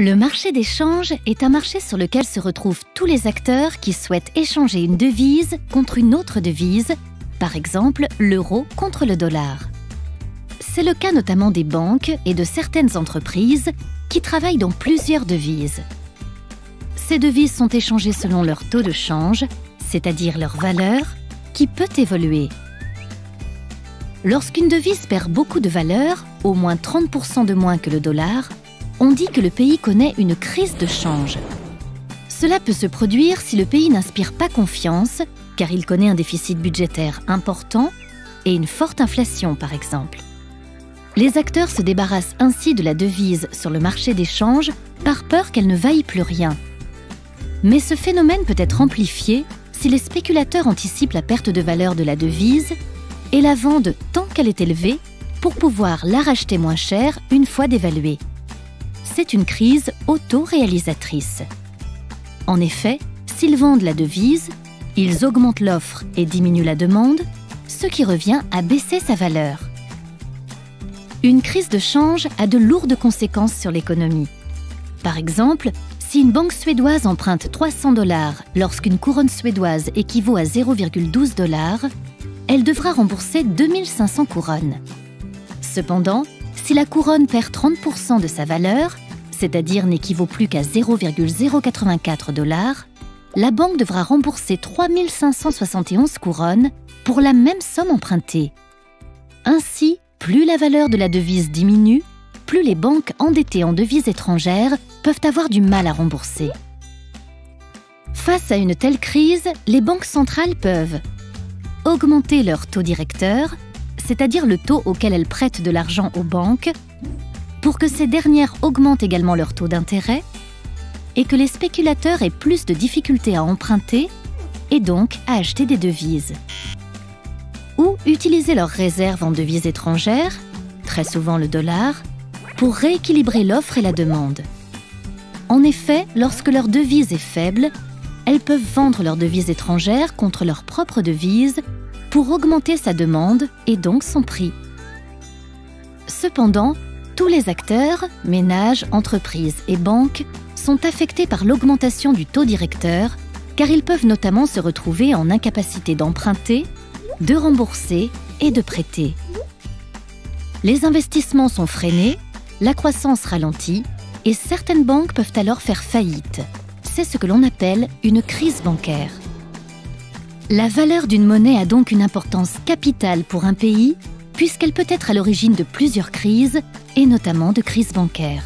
Le marché des changes est un marché sur lequel se retrouvent tous les acteurs qui souhaitent échanger une devise contre une autre devise, par exemple l'euro contre le dollar. C'est le cas notamment des banques et de certaines entreprises qui travaillent dans plusieurs devises. Ces devises sont échangées selon leur taux de change, c'est-à-dire leur valeur, qui peut évoluer. Lorsqu'une devise perd beaucoup de valeur, au moins 30% de moins que le dollar, on dit que le pays connaît une crise de change. Cela peut se produire si le pays n'inspire pas confiance, car il connaît un déficit budgétaire important et une forte inflation, par exemple. Les acteurs se débarrassent ainsi de la devise sur le marché des changes par peur qu'elle ne vaille plus rien. Mais ce phénomène peut être amplifié si les spéculateurs anticipent la perte de valeur de la devise et la vendent tant qu'elle est élevée pour pouvoir la racheter moins cher une fois dévaluée. C'est une crise auto-réalisatrice. En effet, s'ils vendent la devise, ils augmentent l'offre et diminuent la demande, ce qui revient à baisser sa valeur. Une crise de change a de lourdes conséquences sur l'économie. Par exemple, si une banque suédoise emprunte 300 $ lorsqu'une couronne suédoise équivaut à 0,12 $, elle devra rembourser 2500 couronnes. Cependant, si la couronne perd 30% de sa valeur, c'est-à-dire n'équivaut plus qu'à 0,084 $, la banque devra rembourser 3571 couronnes pour la même somme empruntée. Ainsi, plus la valeur de la devise diminue, plus les banques endettées en devises étrangères peuvent avoir du mal à rembourser. Face à une telle crise, les banques centrales peuvent augmenter leur taux directeur, c'est-à-dire le taux auquel elles prêtent de l'argent aux banques, pour que ces dernières augmentent également leur taux d'intérêt et que les spéculateurs aient plus de difficultés à emprunter et donc à acheter des devises. Ou utiliser leurs réserves en devises étrangères, très souvent le dollar, pour rééquilibrer l'offre et la demande. En effet, lorsque leur devise est faible, elles peuvent vendre leur devise étrangère contre leur propre devise pour augmenter sa demande et donc son prix. Cependant, tous les acteurs, ménages, entreprises et banques, sont affectés par l'augmentation du taux directeur, car ils peuvent notamment se retrouver en incapacité d'emprunter, de rembourser et de prêter. Les investissements sont freinés, la croissance ralentit et certaines banques peuvent alors faire faillite. C'est ce que l'on appelle une crise bancaire. La valeur d'une monnaie a donc une importance capitale pour un pays, puisqu'elle peut être à l'origine de plusieurs crises, et notamment de crises bancaires.